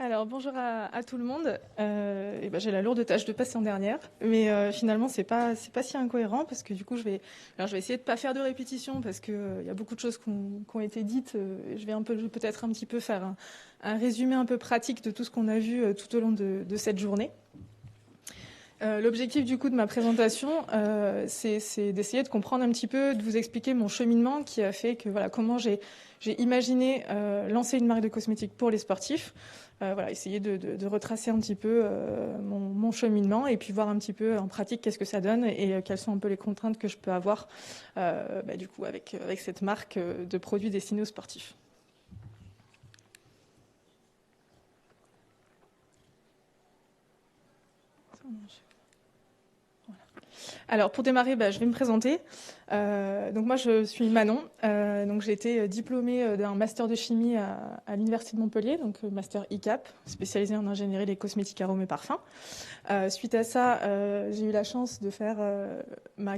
Alors bonjour à tout le monde. J'ai la lourde tâche de passer en dernière, mais finalement c'est pas si incohérent parce que du coup je vais essayer de pas faire de répétition parce que il y a beaucoup de choses qui ont été dites. Je vais peut-être un petit peu faire un résumé un peu pratique de tout ce qu'on a vu tout au long de cette journée. L'objectif du coup de ma présentation, c'est d'essayer de comprendre un petit peu, de vous expliquer mon cheminement qui a fait que voilà comment j'ai imaginé lancer une marque de cosmétiques pour les sportifs. Voilà, essayer de retracer un petit peu mon cheminement et puis voir un petit peu en pratique qu'est-ce que ça donne et quelles sont un peu les contraintes que je peux avoir du coup avec cette marque de produits destinés aux sportifs. Alors pour démarrer, je vais me présenter. Donc moi je suis Manon. Donc j'ai été diplômée d'un master de chimie à l'université de Montpellier, donc master ICAP, spécialisé en ingénierie des cosmétiques, arômes et parfums. Suite à ça, j'ai eu la chance de faire ma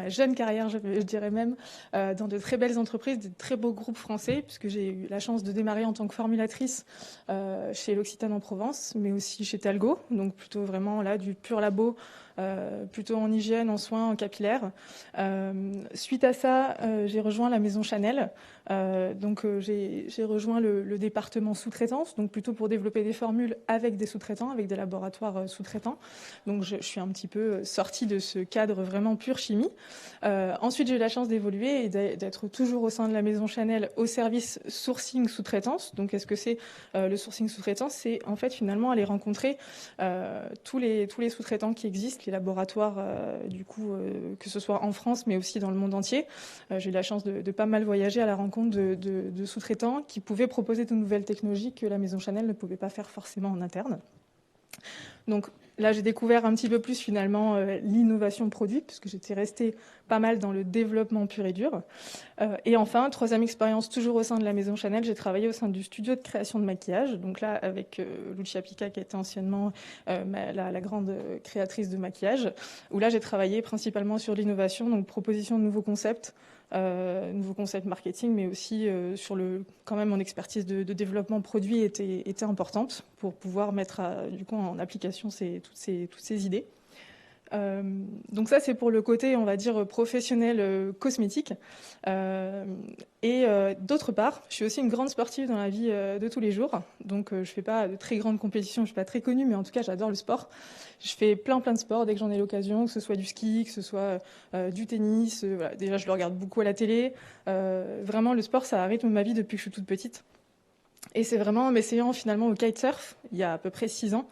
jeune carrière, je dirais même, dans de très belles entreprises, de très beaux groupes français, puisque j'ai eu la chance de démarrer en tant que formulatrice chez L'Occitane en Provence, mais aussi chez Talgo, donc plutôt vraiment là du pur labo, plutôt en hygiène, en soins, en capillaire. Suite à ça, j'ai rejoint la maison Chanel. J'ai rejoint le département sous-traitance, donc plutôt pour développer des formules avec des sous-traitants, avec des laboratoires sous-traitants. Donc je suis un petit peu sortie de ce cadre vraiment pure chimie. Ensuite, j'ai eu la chance d'évoluer et d'être toujours au sein de la maison Chanel au service sourcing sous-traitance. Donc qu'est-ce que c'est le sourcing sous-traitance? C'est en fait finalement aller rencontrer tous les sous-traitants qui existent, les laboratoires que ce soit en France mais aussi dans le monde entier. J'ai eu la chance de pas mal voyager à la rencontre de sous-traitants qui pouvaient proposer de nouvelles technologies que la maison Chanel ne pouvait pas faire forcément en interne. Donc là, j'ai découvert un petit peu plus finalement l'innovation produit, puisque j'étais restée pas mal dans le développement pur et dur. Et enfin, troisième expérience, toujours au sein de la maison Chanel, j'ai travaillé au sein du studio de création de maquillage. Donc là, avec Lucia Pica, qui était anciennement la grande créatrice de maquillage, où là, j'ai travaillé principalement sur l'innovation, donc proposition de nouveaux concepts marketing, mais aussi quand même mon expertise de développement produit était importante pour pouvoir mettre du coup en application toutes ces idées. Donc ça, c'est pour le côté, on va dire, professionnel cosmétique. D'autre part, je suis aussi une grande sportive dans la vie de tous les jours. Donc je fais pas de très grandes compétitions, je suis pas très connue, mais en tout cas, j'adore le sport. Je fais plein de sports dès que j'en ai l'occasion, que ce soit du ski, que ce soit du tennis. Voilà. Déjà, je le regarde beaucoup à la télé. Vraiment, le sport, ça rythme ma vie depuis que je suis toute petite. Et c'est vraiment en m'essayant finalement au kitesurf, il y a à peu près 6 ans,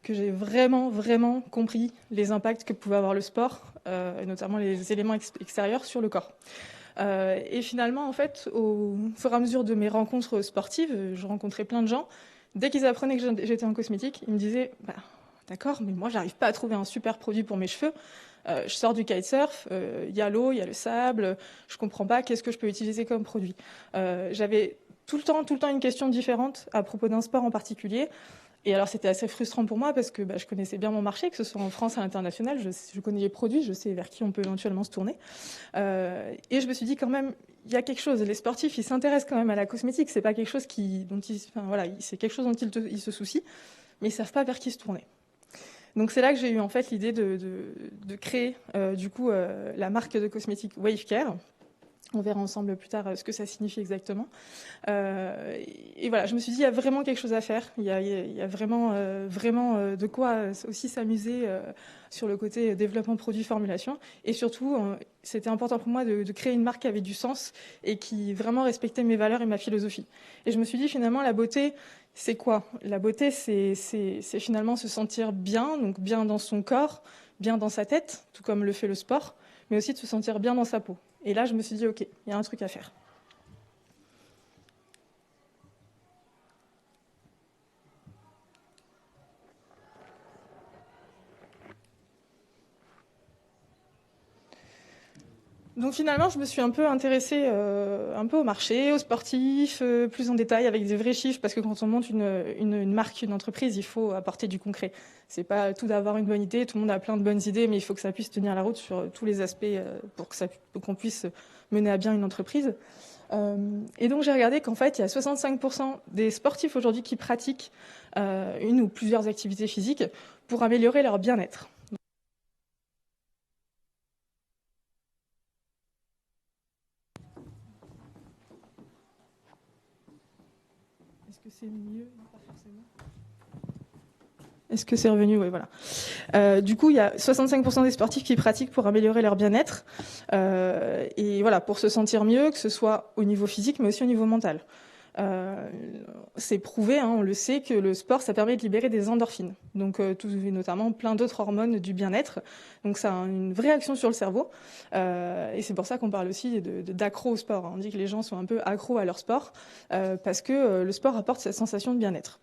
que j'ai vraiment, vraiment compris les impacts que pouvait avoir le sport, et notamment les éléments extérieurs sur le corps. Et finalement, en fait, au fur et à mesure de mes rencontres sportives, je rencontrais plein de gens. Dès qu'ils apprenaient que j'étais en cosmétique, ils me disaient d'accord, mais moi, j'arrive pas à trouver un super produit pour mes cheveux. Je sors du kitesurf, il y a l'eau, il y a le sable, je comprends pas, qu'est-ce que je peux utiliser comme produit. J'avais tout le temps une question différente à propos d'un sport en particulier. Et alors, c'était assez frustrant pour moi parce que je connaissais bien mon marché, que ce soit en France, à l'international. Je connais les produits, je sais vers qui on peut éventuellement se tourner. Et je me suis dit quand même, il y a quelque chose. Les sportifs, ils s'intéressent quand même à la cosmétique. C'est pas quelque chose c'est quelque chose dont ils se soucient, mais ils savent pas vers qui se tourner. Donc c'est là que j'ai eu en fait l'idée de créer la marque de cosmétiques Wavecare. On verra ensemble plus tard ce que ça signifie exactement. Et voilà, je me suis dit, il y a vraiment quelque chose à faire. Il y a vraiment de quoi aussi s'amuser sur le côté développement produit formulation. Et surtout, c'était important pour moi de créer une marque qui avait du sens et qui vraiment respectait mes valeurs et ma philosophie. Et je me suis dit, finalement, la beauté, c'est quoi? La beauté, c'est finalement se sentir bien, donc bien dans son corps, bien dans sa tête, tout comme le fait le sport, mais aussi de se sentir bien dans sa peau. Et là, je me suis dit, OK, il y a un truc à faire. Donc finalement, je me suis un peu intéressée un peu au marché, aux sportifs, plus en détail avec des vrais chiffres, parce que quand on monte une marque, une entreprise, il faut apporter du concret. C'est pas tout d'avoir une bonne idée, tout le monde a plein de bonnes idées, mais il faut que ça puisse tenir la route sur tous les aspects pour qu'on puisse mener à bien une entreprise. Et donc j'ai regardé qu'en fait, il y a 65% des sportifs aujourd'hui qui pratiquent une ou plusieurs activités physiques pour améliorer leur bien-être. Est-ce que c'est mieux? Pas forcément. Est-ce que c'est revenu? Oui, voilà. Du coup, il y a 65% des sportifs qui pratiquent pour améliorer leur bien-être. Et voilà, pour se sentir mieux, que ce soit au niveau physique, mais aussi au niveau mental. C'est prouvé, hein, on le sait, que le sport, ça permet de libérer des endorphines. Donc, notamment plein d'autres hormones du bien-être. Donc, ça a une vraie action sur le cerveau. Et c'est pour ça qu'on parle aussi d'accro au sport. On dit que les gens sont un peu accros à leur sport parce que le sport apporte cette sensation de bien-être.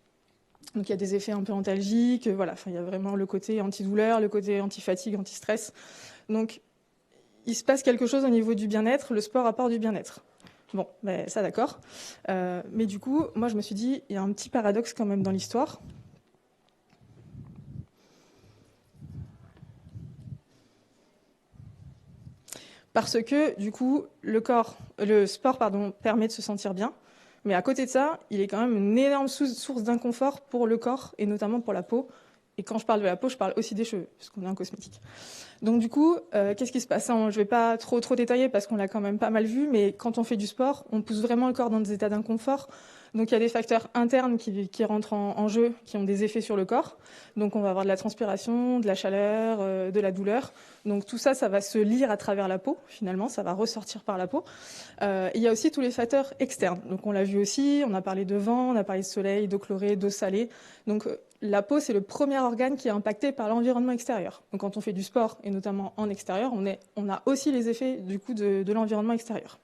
Donc il y a des effets un peu antalgiques, voilà. Enfin, il y a vraiment le côté antidouleur, le côté anti-fatigue, anti-stress. Donc il se passe quelque chose au niveau du bien-être, le sport apporte du bien-être. Bon, ben, ça d'accord. Mais du coup, moi je me suis dit, il y a un petit paradoxe quand même dans l'histoire. Parce que du coup, le sport permet de se sentir bien. Mais à côté de ça, il est quand même une énorme source d'inconfort pour le corps et notamment pour la peau. Et quand je parle de la peau, je parle aussi des cheveux, puisqu'on est un cosmétique. Donc du coup, qu'est-ce qui se passe? Je ne vais pas trop détailler parce qu'on l'a quand même pas mal vu, mais quand on fait du sport, on pousse vraiment le corps dans des états d'inconfort. Donc il y a des facteurs internes qui rentrent en jeu, qui ont des effets sur le corps. Donc on va avoir de la transpiration, de la chaleur, de la douleur. Donc tout ça, ça va se lire à travers la peau, finalement, ça va ressortir par la peau. Il y a aussi tous les facteurs externes. Donc on l'a vu aussi, on a parlé de vent, on a parlé de soleil, d'eau chlorée, d'eau salée. Donc la peau, c'est le premier organe qui est impacté par l'environnement extérieur. Donc quand on fait du sport, et notamment en extérieur, on a aussi les effets du coup de l'environnement extérieur.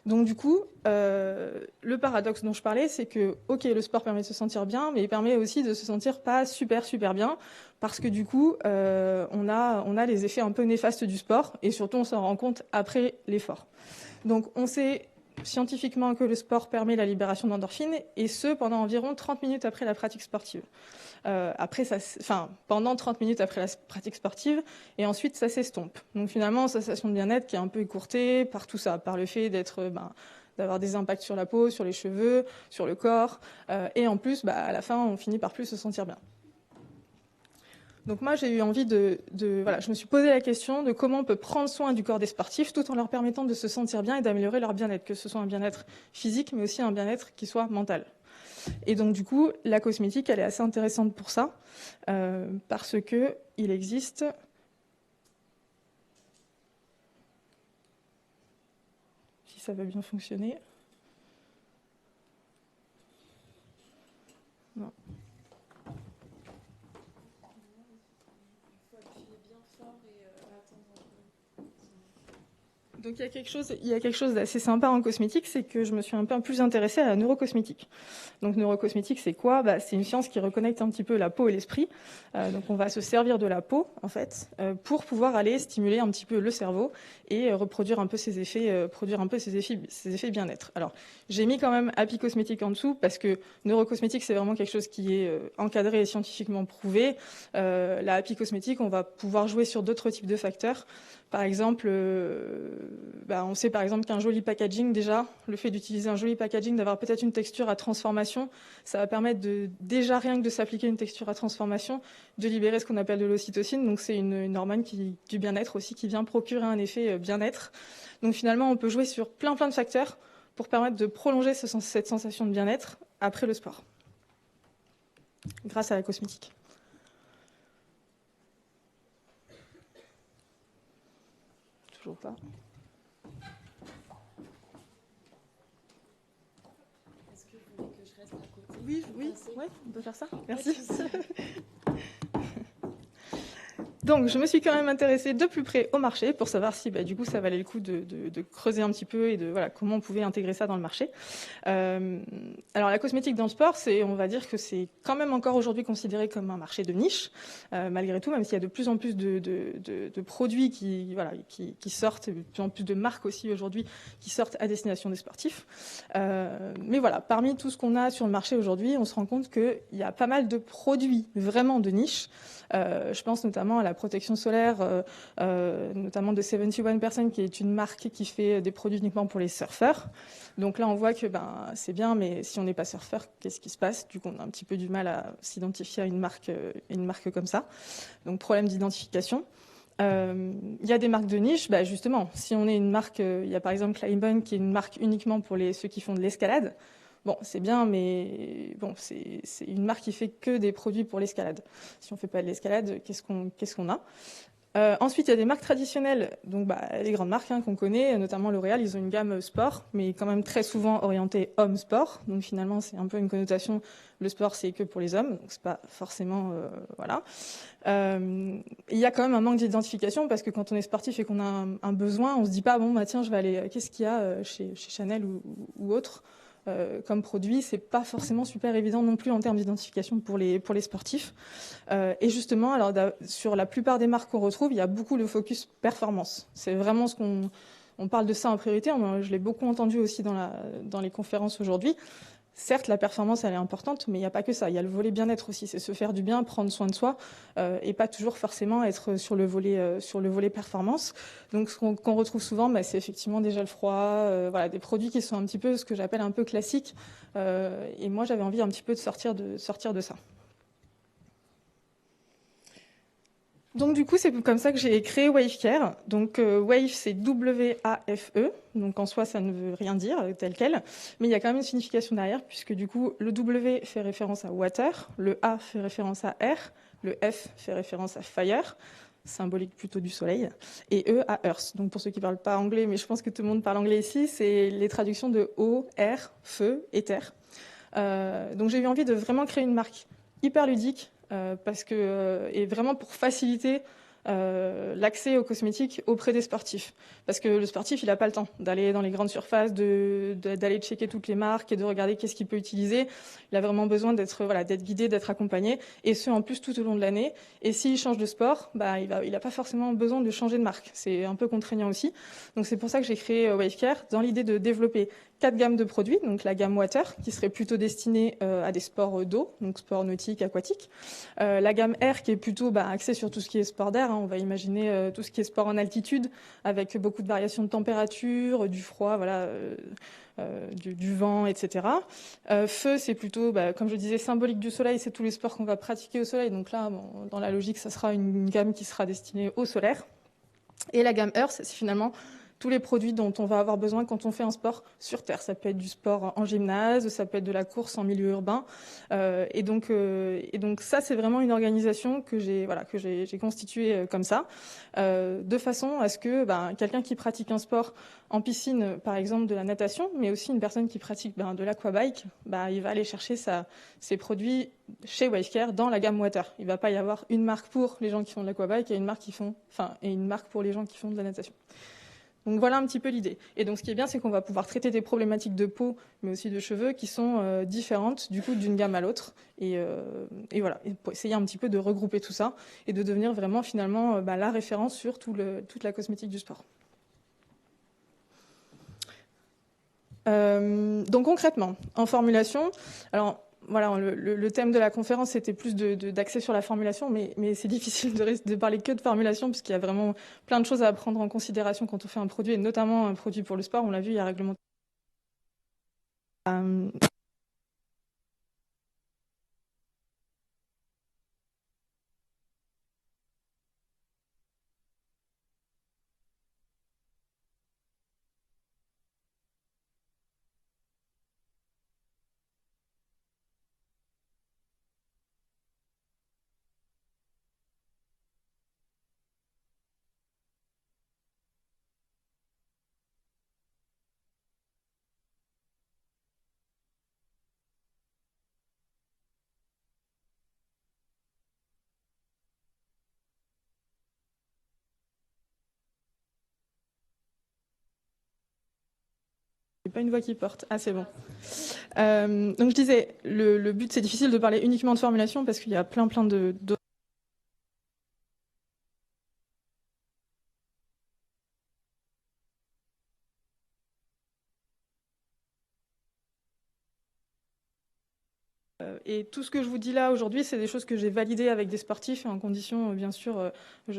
Donc du coup, le paradoxe dont je parlais, c'est que, ok, le sport permet de se sentir bien, mais il permet aussi de se sentir pas super bien, parce que du coup, on a les effets un peu néfastes du sport, et surtout on s'en rend compte après l'effort. Donc on sait scientifiquement que le sport permet la libération d'endorphines, et ce, pendant environ 30 minutes après la pratique sportive. Pendant 30 minutes après la pratique sportive, et ensuite ça s'estompe. Donc finalement, sensation de bien-être qui est un peu écourtée par tout ça, par le fait d'avoir des impacts sur la peau, sur les cheveux, sur le corps, et en plus, à la fin, on finit par plus se sentir bien. Donc moi, j'ai eu envie je me suis posé la question de comment on peut prendre soin du corps des sportifs tout en leur permettant de se sentir bien et d'améliorer leur bien-être, que ce soit un bien-être physique, mais aussi un bien-être qui soit mental. Et donc du coup, la cosmétique, elle est assez intéressante pour ça, parce que il existe... Si ça va bien fonctionner... Non. Donc il y a quelque chose d'assez sympa en cosmétique, c'est que je me suis un peu plus intéressée à la neurocosmétique. Donc neurocosmétique, c'est quoi? C'est une science qui reconnecte un petit peu la peau et l'esprit. Donc on va se servir de la peau, en fait, pour pouvoir aller stimuler un petit peu le cerveau et reproduire un peu ses effets, produire un peu ses effets bien-être. Alors j'ai mis quand même Happy Cosmétique en dessous parce que neurocosmétique, c'est vraiment quelque chose qui est encadré et scientifiquement prouvé. La Happy Cosmétique, on va pouvoir jouer sur d'autres types de facteurs. Par exemple, on sait par exemple qu'un joli packaging, déjà, le fait d'utiliser un joli packaging, d'avoir peut-être une texture à transformation, ça va permettre déjà rien que de s'appliquer une texture à transformation, de libérer ce qu'on appelle de l'ocytocine. Donc c'est une hormone du bien-être aussi, qui vient procurer un effet bien-être. Donc finalement, on peut jouer sur plein de facteurs pour permettre de prolonger cette sensation de bien-être après le sport, grâce à la cosmétique. Toujours pas. Est-ce que vous voulez que je reste à côté? Oui, on peut faire ça. Merci. Donc, je me suis quand même intéressée de plus près au marché pour savoir si, du coup, ça valait le coup de creuser un petit peu et de comment on pouvait intégrer ça dans le marché. Alors, la cosmétique dans le sport, on va dire que c'est quand même encore aujourd'hui considéré comme un marché de niche, malgré tout, même s'il y a de plus en plus de produits qui sortent, de plus en plus de marques aussi aujourd'hui qui sortent à destination des sportifs. Mais voilà, parmi tout ce qu'on a sur le marché aujourd'hui, on se rend compte qu'il y a pas mal de produits vraiment de niche. Je pense notamment à la protection solaire, notamment de 71%, qui est une marque qui fait des produits uniquement pour les surfeurs. Donc là, on voit que c'est bien, mais si on n'est pas surfeur, qu'est-ce qui se passe? Du coup, on a un petit peu du mal à s'identifier à une marque comme ça. Donc, problème d'identification. Il y a des marques de niche, justement, si on est une marque, il y a par exemple Climbon qui est une marque uniquement pour ceux qui font de l'escalade. Bon, c'est bien, mais bon, c'est une marque qui fait que des produits pour l'escalade. Si on fait pas de l'escalade, qu'est-ce qu'on a? Ensuite, il y a des marques traditionnelles, donc les grandes marques qu'on connaît, notamment L'Oréal, ils ont une gamme sport, mais quand même très souvent orientée homme-sport. Donc finalement, c'est un peu une connotation, le sport, c'est que pour les hommes, donc c'est pas forcément... voilà. Il y a quand même un manque d'identification, parce que quand on est sportif et qu'on a un besoin, on se dit pas, bon, tiens, je vais aller... Qu'est-ce qu'il y a chez Chanel ou autre comme produit? C'est pas forcément super évident non plus en termes d'identification pour les sportifs. Et justement, alors sur la plupart des marques qu'on retrouve, il y a beaucoup le focus performance. C'est vraiment ce on parle de ça en priorité. Je l'ai beaucoup entendu aussi dans les conférences aujourd'hui. Certes, la performance, elle est importante, mais il n'y a pas que ça. Il y a le volet bien-être aussi. C'est se faire du bien, prendre soin de soi, et pas toujours forcément être sur le volet performance. Donc, ce qu'on retrouve souvent, c'est effectivement déjà le froid, voilà, des produits qui sont un petit peu ce que j'appelle un peu classiques. Et moi, j'avais envie un petit peu de sortir de ça. Donc du coup, c'est comme ça que j'ai créé WaveCare. Donc Wave, c'est W-A-F-E. Donc en soi, ça ne veut rien dire tel quel. Mais il y a quand même une signification derrière, puisque du coup, le W fait référence à water, le A fait référence à air, le F fait référence à fire, symbolique plutôt du soleil, et E à earth. Donc pour ceux qui ne parlent pas anglais, mais je pense que tout le monde parle anglais ici, c'est les traductions de eau, air, feu et terre. Donc j'ai eu envie de vraiment créer une marque hyper ludique, parce que, et vraiment pour faciliter l'accès aux cosmétiques auprès des sportifs. Parce que le sportif, il n'a pas le temps d'aller dans les grandes surfaces, d'aller checker toutes les marques et de regarder qu'est-ce qu'il peut utiliser. Il a vraiment besoin d'être guidé, d'être accompagné, et ce, en plus, tout au long de l'année. Et s'il change de sport, il n'a pas forcément besoin de changer de marque. C'est un peu contraignant aussi. Donc c'est pour ça que j'ai créé WaveCare, dans l'idée de développer 4 gammes de produits. Donc la gamme Water, qui serait plutôt destinée à des sports d'eau, donc sport nautique, aquatique. La gamme Air, qui est plutôt axée sur tout ce qui est sport d'air. On va imaginer tout ce qui est sport en altitude, avec beaucoup de variations de température, du froid, voilà, du vent, etc. Feu, c'est plutôt, comme je disais, symbolique du soleil. C'est tous les sports qu'on va pratiquer au soleil. Donc là, dans la logique, ça sera une gamme qui sera destinée au solaire. Et la gamme Earth, c'est finalement tous les produits dont on va avoir besoin quand on fait un sport sur Terre. Ça peut être du sport en gymnase, ça peut être de la course en milieu urbain. Et donc ça, c'est vraiment une organisation que j'ai constituée comme ça, de façon à ce que quelqu'un qui pratique un sport en piscine, par exemple de la natation, mais aussi une personne qui pratique de l'aquabike, il va aller chercher ses produits chez WaveCare dans la gamme Water. Il ne va pas y avoir une marque pour les gens qui font de l'aquabike et une marque pour les gens qui font de la natation. Donc voilà un petit peu l'idée. Et donc ce qui est bien, c'est qu'on va pouvoir traiter des problématiques de peau, mais aussi de cheveux, qui sont différentes du coup d'une gamme à l'autre. Et voilà, et pour essayer un petit peu de regrouper tout ça et de devenir vraiment finalement la référence sur toute la cosmétique du sport. Donc concrètement, en formulation, alors voilà, le thème de la conférence, c'était plus d'axer sur la formulation, mais c'est difficile de parler que de formulation, puisqu'il y a vraiment plein de choses à prendre en considération quand on fait un produit, et notamment un produit pour le sport. On l'a vu, il y a réglementation. C'est pas une voix qui porte. Ah, c'est bon. Donc je disais, le but, c'est difficile de parler uniquement de formulation parce qu'il y a plein de Et tout ce que je vous dis là aujourd'hui, c'est des choses que j'ai validées avec des sportifs et en condition, bien sûr,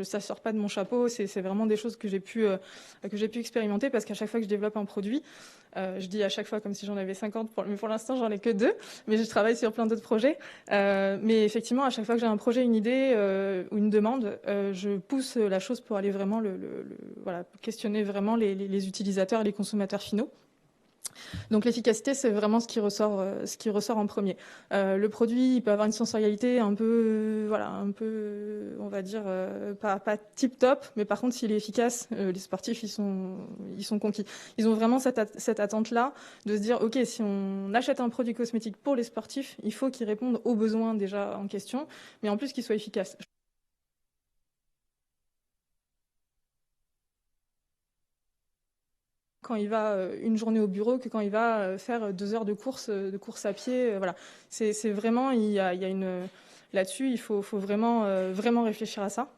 ça sort pas de mon chapeau. C'est vraiment des choses que j'ai pu expérimenter parce qu'à chaque fois que je développe un produit, je dis à chaque fois comme si j'en avais 50, mais pour l'instant, j'en ai que 2. Mais je travaille sur plein d'autres projets. Mais effectivement, à chaque fois que j'ai un projet, une idée ou une demande, je pousse la chose pour aller vraiment voilà, questionner vraiment les utilisateurs et les consommateurs finaux. Donc l'efficacité, c'est vraiment ce qui ressort en premier. Le produit, il peut avoir une sensorialité un peu, voilà, un peu, on va dire, pas tip top, mais par contre, s'il est efficace, les sportifs, ils sont conquis. Ils ont vraiment cette attente-là de se dire, ok, si on achète un produit cosmétique pour les sportifs, il faut qu'il réponde aux besoins déjà en question, mais en plus qu'il soit efficace. Quand il va une journée au bureau que quand il va faire 2 heures de course à pied. Voilà, c'est vraiment, il y a une là-dessus, il faut vraiment vraiment réfléchir à ça.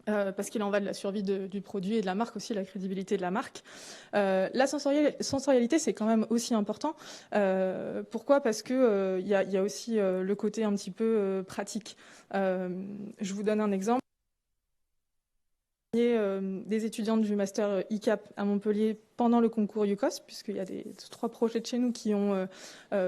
Parce qu'il en va de la survie du produit et de la marque aussi, la crédibilité de la marque. La sensorialité, c'est quand même aussi important. Pourquoi ? Parce que il y a aussi le côté un petit peu pratique. Je vous donne un exemple. Des étudiantes du master ICAP à Montpellier pendant le concours UCOS, puisqu'il y a 3 projets de chez nous qui ont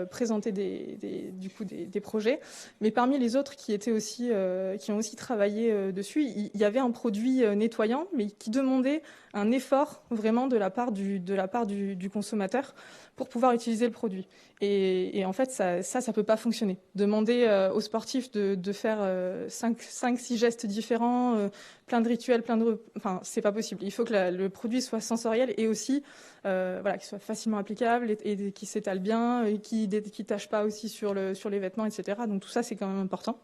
présenté des projets. Mais parmi les autres qui ont aussi travaillé dessus, il y avait un produit nettoyant, mais qui demandait un effort vraiment de la part du consommateur pour pouvoir utiliser le produit. Et en fait, ça peut pas fonctionner. Demander aux sportifs de faire 5-6 gestes différents, plein de rituels, enfin, c'est pas possible. Il faut que le produit soit sensoriel et aussi, voilà, qu'il soit facilement applicable et qu'il s'étale bien, et qu'il tâche pas aussi sur les vêtements, etc. Donc tout ça, c'est quand même important.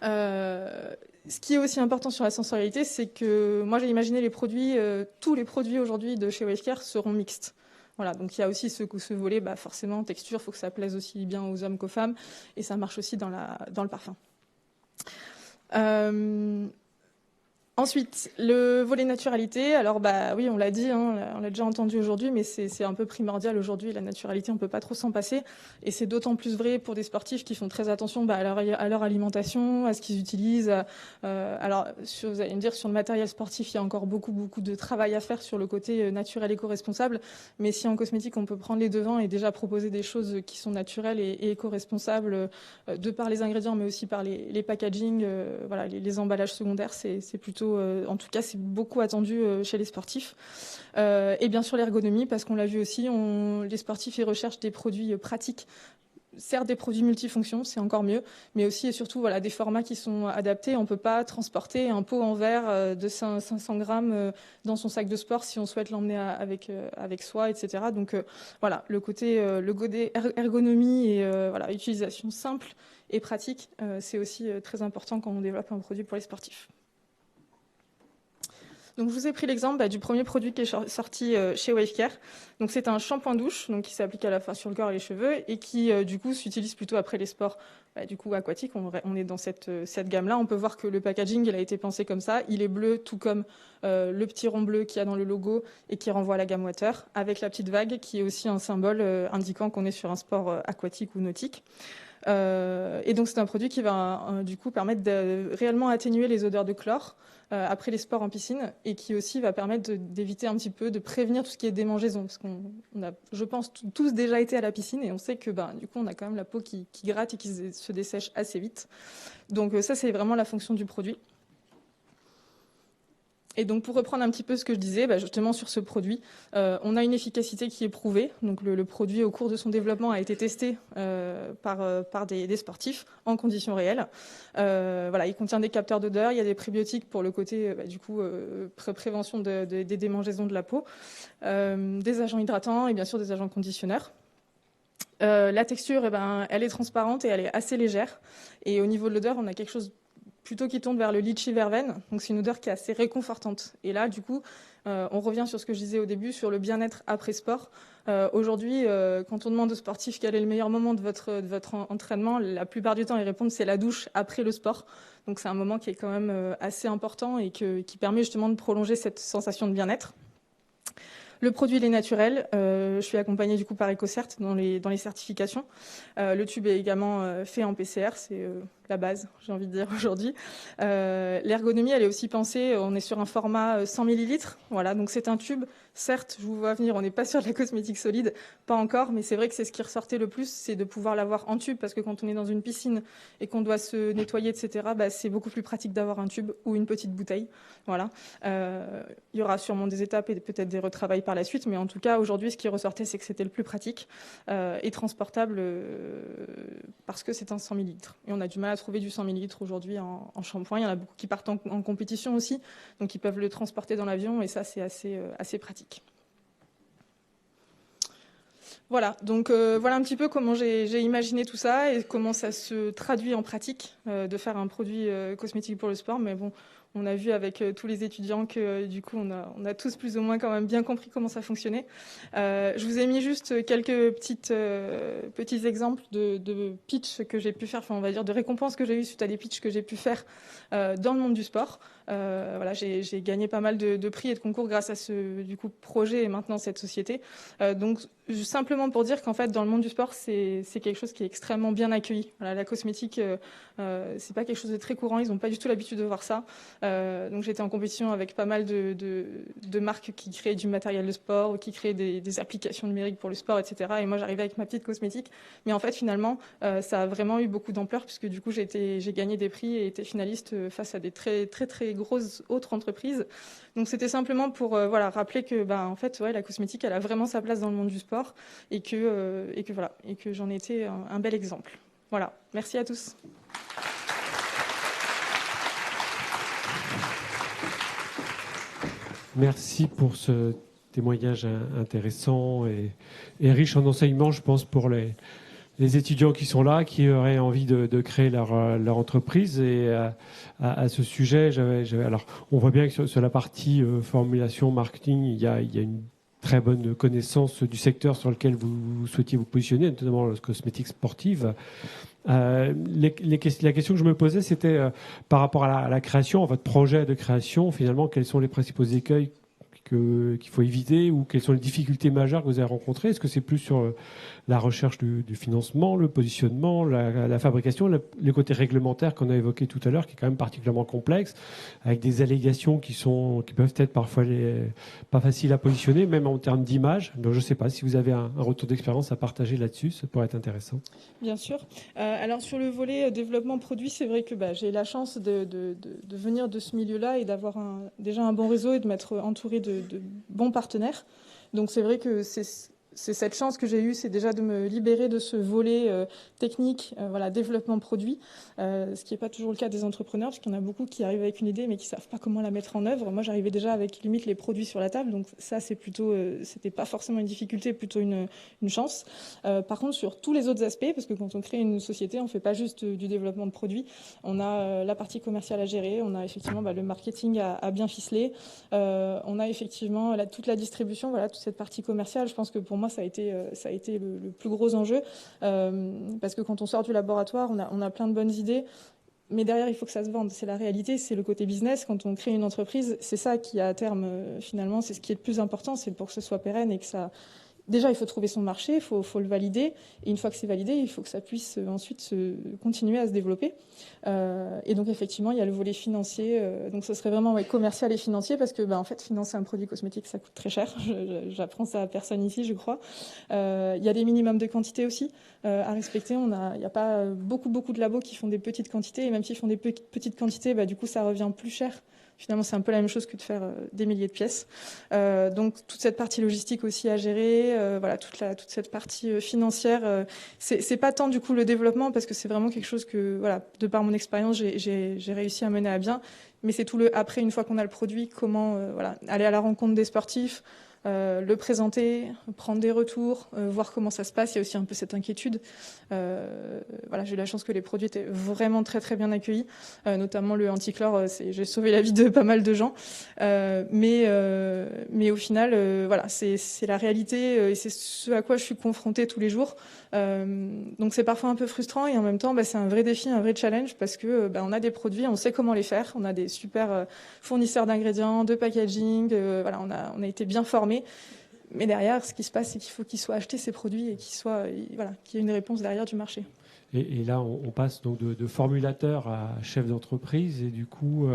Ce qui est aussi important sur la sensorialité, c'est que moi j'ai imaginé les produits, tous les produits aujourd'hui de chez Wavecare seront mixtes. Voilà, donc il y a aussi ce volet, forcément texture, il faut que ça plaise aussi bien aux hommes qu'aux femmes, et ça marche aussi dans le parfum. Ensuite, le volet naturalité. Alors, oui, on l'a dit, hein, on l'a déjà entendu aujourd'hui, mais c'est un peu primordial aujourd'hui. La naturalité, on peut pas trop s'en passer. Et c'est d'autant plus vrai pour des sportifs qui font très attention à leur alimentation, à ce qu'ils utilisent. Alors, vous allez me dire, sur le matériel sportif, il y a encore beaucoup de travail à faire sur le côté naturel éco-responsable. Mais si en cosmétique, on peut prendre les devants et déjà proposer des choses qui sont naturelles et éco-responsables de par les ingrédients, mais aussi par les packaging, voilà, les emballages secondaires, c'est plutôt, en tout cas, c'est beaucoup attendu chez les sportifs. Et bien sûr l'ergonomie, parce qu'on l'a vu aussi, les sportifs ils recherchent des produits pratiques. Certes, des produits multifonctions, c'est encore mieux, mais aussi et surtout voilà, des formats qui sont adaptés. On ne peut pas transporter un pot en verre de 500 grammes dans son sac de sport si on souhaite l'emmener avec soi, etc. Donc voilà, le côté ergonomie et voilà, utilisation simple et pratique, c'est aussi très important quand on développe un produit pour les sportifs. Donc, je vous ai pris l'exemple du premier produit qui est sorti chez Wavecare. Donc, c'est un shampoing douche donc, qui s'applique à la fois sur le corps et les cheveux et qui, du coup, s'utilise plutôt après les sports du coup, aquatiques. On est dans cette gamme-là. On peut voir que le packaging, il a été pensé comme ça. Il est bleu, tout comme le petit rond bleu qu'il y a dans le logo et qui renvoie à la gamme Water, avec la petite vague qui est aussi un symbole indiquant qu'on est sur un sport aquatique ou nautique. Et donc, c'est un produit qui va du coup permettre de réellement atténuer les odeurs de chlore après les sports en piscine et qui aussi va permettre d'éviter un petit peu, de prévenir tout ce qui est démangeaison. Parce qu'on a, je pense, tous déjà été à la piscine et on sait que du coup, on a quand même la peau qui gratte et qui se dessèche assez vite. Donc, ça, c'est vraiment la fonction du produit. Et donc, pour reprendre un petit peu ce que je disais, justement sur ce produit, on a une efficacité qui est prouvée. Donc, le produit, au cours de son développement, a été testé par des sportifs en conditions réelles. Voilà, il contient des capteurs d'odeur, il y a des prébiotiques pour le côté, du coup, prévention des démangeaisons de la peau, des agents hydratants et bien sûr des agents conditionneurs. La texture, elle est transparente et elle est assez légère. Et au niveau de l'odeur, on a quelque chose plutôt qui tourne vers le litchi verveine. Donc c'est une odeur qui est assez réconfortante. Et là, du coup, on revient sur ce que je disais au début, sur le bien-être après sport. Aujourd'hui, quand on demande aux sportifs quel est le meilleur moment de votre entraînement, la plupart du temps, ils répondent c'est la douche après le sport. Donc c'est un moment qui est quand même assez important et qui permet justement de prolonger cette sensation de bien-être. Le produit, il est naturel. Je suis accompagnée du coup par EcoCert dans les certifications. Le tube est également fait en PCR, c'est la base, j'ai envie de dire aujourd'hui. L'ergonomie, elle est aussi pensée. On est sur un format 100 millilitres. Voilà, donc c'est un tube. Certes, je vous vois venir, on n'est pas sur de la cosmétique solide, pas encore, mais c'est vrai que c'est ce qui ressortait le plus, c'est de pouvoir l'avoir en tube, parce que quand on est dans une piscine et qu'on doit se nettoyer, etc., c'est beaucoup plus pratique d'avoir un tube ou une petite bouteille. Voilà. Il y aura sûrement des étapes et peut-être des retravails par la suite, mais en tout cas, aujourd'hui, ce qui ressortait, c'est que c'était le plus pratique et transportable parce que c'est un 100 millilitres. Et on a du mal à trouver du 100 millilitres aujourd'hui en shampoing. Il y en a beaucoup qui partent en compétition aussi, donc ils peuvent le transporter dans l'avion, et ça, c'est assez pratique. Voilà, donc voilà un petit peu comment j'ai imaginé tout ça et comment ça se traduit en pratique de faire un produit cosmétique pour le sport. Mais bon, on a vu avec tous les étudiants que du coup, on a tous plus ou moins quand même bien compris comment ça fonctionnait. Je vous ai mis juste quelques petits exemples de pitch que j'ai pu faire, enfin on va dire de récompenses que j'ai eues suite à des pitchs que j'ai pu faire dans le monde du sport. Voilà, j'ai gagné pas mal de prix et de concours grâce à ce du coup projet et maintenant cette société. Donc simplement pour dire qu'en fait dans le monde du sport c'est quelque chose qui est extrêmement bien accueilli. Voilà, la cosmétique c'est pas quelque chose de très courant, ils n'ont pas du tout l'habitude de voir ça. Donc j'étais en compétition avec pas mal de marques qui créaient du matériel de sport ou qui créaient des applications numériques pour le sport, etc. Et moi j'arrivais avec ma petite cosmétique, mais en fait finalement ça a vraiment eu beaucoup d'ampleur puisque du coup j'ai gagné des prix et été finaliste face à des très très très grosses autres entreprises. Donc c'était simplement pour voilà, rappeler que en fait ouais, la cosmétique elle a vraiment sa place dans le monde du sport et que voilà, et que j'en étais un bel exemple. Voilà, merci à tous. Merci pour ce témoignage intéressant et riche en enseignements, je pense, pour les étudiants qui sont là, qui auraient envie de créer leur entreprise. Et à ce sujet, alors, on voit bien que sur la partie formulation, marketing, il y a une très bonne connaissance du secteur sur lequel vous souhaitiez vous positionner, notamment la cosmétique sportive. La question que je me posais, c'était par rapport à la création, à votre projet de création, finalement, quels sont les principaux écueils qu'il faut éviter ou quelles sont les difficultés majeures que vous avez rencontrées? Est-ce que c'est plus sur la recherche du financement, le positionnement, la fabrication, les côtés réglementaires qu'on a évoqués tout à l'heure, qui est quand même particulièrement complexe, avec des allégations qui peuvent être parfois pas faciles à positionner, même en termes d'image. Donc je ne sais pas si vous avez un retour d'expérience à partager là-dessus, ça pourrait être intéressant. Bien sûr. Alors sur le volet développement produit, c'est vrai que j'ai la chance de venir de ce milieu-là et d'avoir déjà un bon réseau et de m'être entourée de bons partenaires. Donc c'est vrai que c'est cette chance que j'ai eue, c'est déjà de me libérer de ce volet technique, voilà, développement produit, ce qui n'est pas toujours le cas des entrepreneurs, parce qu'il y en a beaucoup qui arrivent avec une idée mais qui ne savent pas comment la mettre en œuvre. Moi, j'arrivais déjà avec limite les produits sur la table, donc ça, c'est plutôt, c'était pas forcément une difficulté, plutôt une chance. Par contre, sur tous les autres aspects, parce que quand on crée une société, on ne fait pas juste du développement de produits, on a la partie commerciale à gérer, on a effectivement le marketing à bien ficeler, on a effectivement toute la distribution, voilà, toute cette partie commerciale. Je pense que pour moi, ça a été le plus gros enjeu, parce que quand on sort du laboratoire, on a plein de bonnes idées, mais derrière, il faut que ça se vende. C'est la réalité, c'est le côté business. Quand on crée une entreprise, c'est ça qui, à terme, finalement, c'est ce qui est le plus important, c'est pour que ce soit pérenne et que ça... Déjà, il faut trouver son marché, il faut le valider. Et une fois que c'est validé, il faut que ça puisse ensuite continuer à se développer. Et donc, effectivement, il y a le volet financier. Donc, ce serait vraiment commercial et financier parce que, en fait, financer un produit cosmétique, ça coûte très cher. J'apprends ça à personne ici, je crois. Il y a des minimums de quantité aussi à respecter. Il n'y a pas beaucoup de labos qui font des petites quantités. Et même s'ils font des petites quantités, du coup, ça revient plus cher. Finalement, c'est un peu la même chose que de faire des milliers de pièces. Donc, toute cette partie logistique aussi à gérer, voilà, toute cette partie financière. C'est pas tant du coup le développement parce que c'est vraiment quelque chose que, voilà, de par mon expérience, j'ai réussi à mener à bien. Mais c'est tout le après, une fois qu'on a le produit, comment voilà, aller à la rencontre des sportifs, le présenter, prendre des retours, voir comment ça se passe. Il y a aussi un peu cette inquiétude. Voilà, j'ai eu la chance que les produits étaient vraiment très très bien accueillis, notamment le anti-chlore. J'ai sauvé la vie de pas mal de gens, mais au final, voilà, c'est la réalité et c'est ce à quoi je suis confrontée tous les jours. Donc c'est parfois un peu frustrant et en même temps, c'est un vrai défi, un vrai challenge parce que on a des produits, on sait comment les faire, on a des super fournisseurs d'ingrédients, de packaging, voilà, on a été bien formés. Mais derrière, ce qui se passe, c'est qu'il faut qu'ils soient achetés, ces produits, et voilà, qu'il y ait une réponse derrière du marché. Et là, on passe donc de formulateur à chef d'entreprise. Et du coup,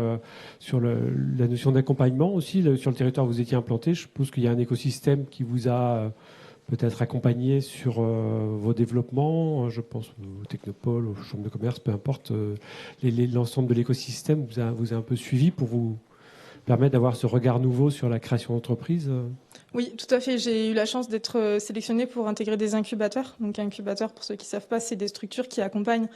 sur la notion d'accompagnement aussi, sur le territoire où vous étiez implanté, je suppose qu'il y a un écosystème qui vous a peut-être accompagné sur vos développements. Je pense au Technopole, aux chambres de commerce, peu importe. L'ensemble de l'écosystème vous a un peu suivi pour vous permettre d'avoir ce regard nouveau sur la création d'entreprise. Oui, tout à fait. J'ai eu la chance d'être sélectionnée pour intégrer des incubateurs. Donc, incubateurs, pour ceux qui ne savent pas, c'est des structures qui accompagnent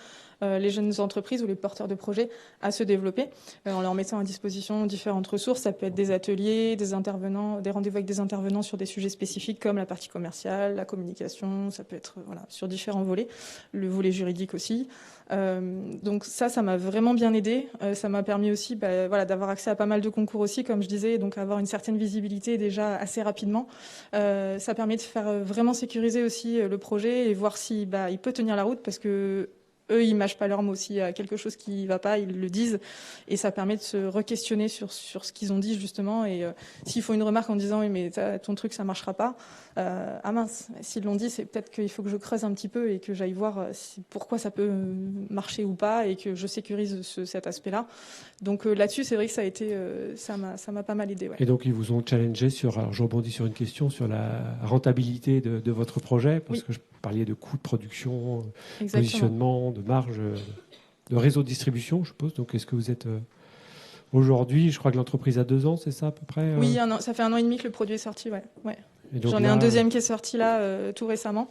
les jeunes entreprises ou les porteurs de projets à se développer en leur mettant à disposition différentes ressources. Ça peut être des ateliers, des intervenants, des rendez-vous avec des intervenants sur des sujets spécifiques comme la partie commerciale, la communication. Ça peut être sur différents volets, le volet juridique aussi. Donc ça m'a vraiment bien aidé. Ça m'a permis aussi d'avoir accès à pas mal de concours aussi, comme je disais, donc avoir une certaine visibilité déjà assez rapidement. Ça permet de faire vraiment sécuriser aussi le projet et voir si il peut tenir la route, parce que eux, ils mâchent pas leurs mots. S'il y a quelque chose qui va pas, ils le disent. Et ça permet de se re-questionner sur ce qu'ils ont dit, justement. Et s'ils font une remarque en disant « Oui, mais ton truc, ça marchera pas », ah mince, s'ils l'ont dit, c'est peut-être qu'il faut que je creuse un petit peu et que j'aille voir pourquoi ça peut marcher ou pas, et que je sécurise cet aspect-là. Donc là-dessus, c'est vrai que ça m'a pas mal aidé. Ouais. Et donc, ils vous ont challengé sur, alors je rebondis sur une question, sur la rentabilité de votre projet, parce que je parlais de coûts de production, positionnement, de marge, de réseau de distribution, je suppose. Donc, est-ce que vous êtes aujourd'hui, je crois que l'entreprise a 2 ans, c'est ça à peu près Oui, ça fait 1 an et demi que le produit est sorti, ouais. J'en ai un deuxième qui est sorti là tout récemment.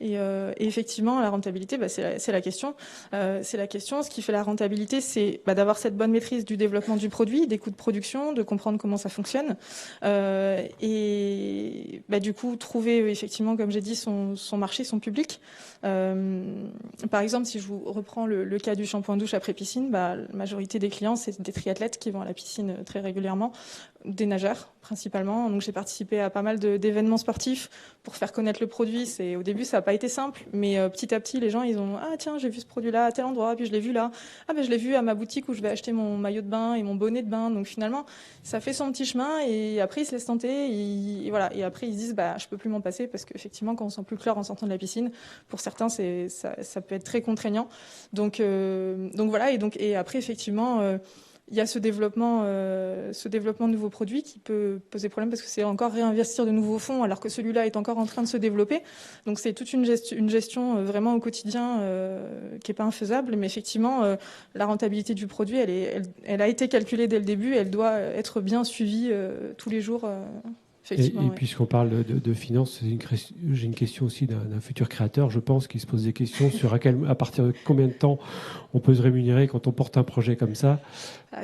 Et effectivement, la rentabilité, c'est la question. C'est la question. Ce qui fait la rentabilité, c'est d'avoir cette bonne maîtrise du développement du produit, des coûts de production, de comprendre comment ça fonctionne. Et du coup, trouver effectivement, comme j'ai dit, son marché, son public. Par exemple, si je vous reprends le cas du shampoing douche après piscine, la majorité des clients, c'est des triathlètes qui vont à la piscine très régulièrement, des nageurs principalement. Donc j'ai participé à pas mal d'événements sportifs pour faire connaître le produit. Au début, ça n'a pas été simple, mais petit à petit, les gens, ils ont « Ah tiens, j'ai vu ce produit-là à tel endroit, puis je l'ai vu là. Ah je l'ai vu à ma boutique où je vais acheter mon maillot de bain et mon bonnet de bain. » Donc finalement, ça fait son petit chemin, et après, ils se laissent tenter. Et voilà. Et après, ils se disent « Je peux plus m'en passer », parce qu'effectivement, quand on sent plus clair en sortant de la piscine, pour certains, ça peut être très contraignant. Donc voilà. Et après, effectivement, il y a ce développement de nouveaux produits qui peut poser problème, parce que c'est encore réinvestir de nouveaux fonds alors que celui-là est encore en train de se développer. Donc c'est toute une gestion vraiment au quotidien qui n'est pas infaisable. Mais effectivement, la rentabilité du produit, elle a été calculée dès le début, et elle doit être bien suivie tous les jours. Et puisqu'on parle de finances, j'ai une question aussi d'un futur créateur, je pense, qui se pose des questions sur à partir de combien de temps on peut se rémunérer quand on porte un projet comme ça.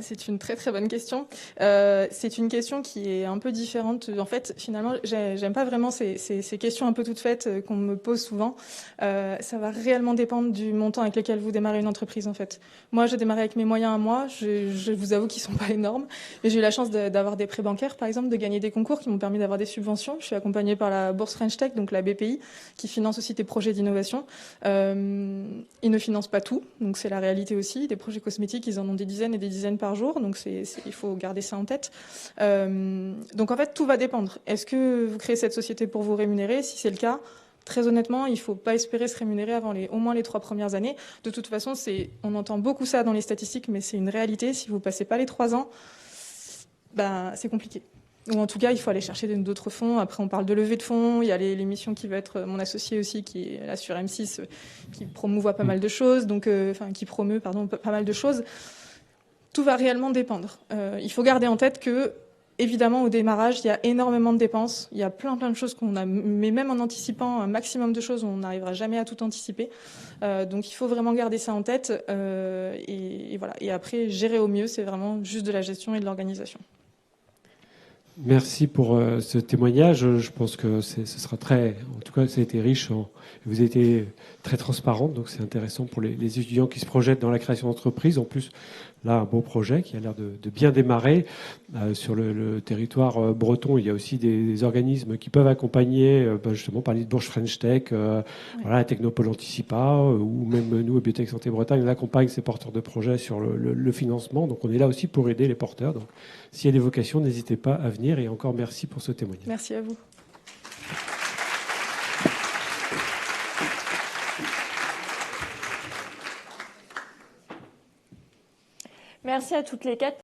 C'est une très très bonne question. C'est une question qui est un peu différente. En fait, finalement, j'aime pas vraiment ces questions un peu toutes faites qu'on me pose souvent. Ça va réellement dépendre du montant avec lequel vous démarrez une entreprise, en fait. Moi, j'ai démarré avec mes moyens à moi. Je vous avoue qu'ils sont pas énormes, mais j'ai eu la chance d'avoir des prêts bancaires, par exemple, de gagner des concours qui m'ont permis d'avoir des subventions. Je suis accompagnée par la Bourse French Tech, donc la BPI, qui finance aussi tes projets d'innovation. Ils ne financent pas tout, donc c'est la réalité aussi. Des projets cosmétiques, ils en ont des dizaines et des dizaines par jour, donc il faut garder ça en tête. Donc en fait, tout va dépendre. Est-ce que vous créez cette société pour vous rémunérer? Si c'est le cas, très honnêtement, il ne faut pas espérer se rémunérer avant au moins les 3 premières années. De toute façon, on entend beaucoup ça dans les statistiques, mais c'est une réalité. Si vous ne passez pas les 3 ans, c'est compliqué. Ou en tout cas, il faut aller chercher d'autres fonds. Après, on parle de levée de fonds. Il y a l'émission qui va être mon associé aussi, qui est là sur M6, qui promouvoit pas mal de choses, qui promeut, pas mal de choses. Tout va réellement dépendre. Il faut garder en tête que, évidemment, au démarrage, il y a énormément de dépenses. Il y a plein de choses mais même en anticipant un maximum de choses, on n'arrivera jamais à tout anticiper. Donc, il faut vraiment garder ça en tête. Et voilà. Et après, gérer au mieux, c'est vraiment juste de la gestion et de l'organisation. Merci pour ce témoignage. Je pense que ce sera en tout cas, ça a été riche. Vous avez été très transparente, donc c'est intéressant pour les étudiants qui se projettent dans la création d'entreprise. En plus, là, un beau projet qui a l'air de bien démarrer. Sur le territoire breton, il y a aussi des organismes qui peuvent accompagner, justement, parler de Bourse French Tech, voilà, Technopole Anticipa, ou même nous, à Biotech Santé Bretagne, on accompagne ces porteurs de projets sur le financement. Donc, on est là aussi pour aider les porteurs. Donc, s'il y a des vocations, n'hésitez pas à venir. Et encore merci pour ce témoignage. Merci à vous. Merci à toutes les quatre.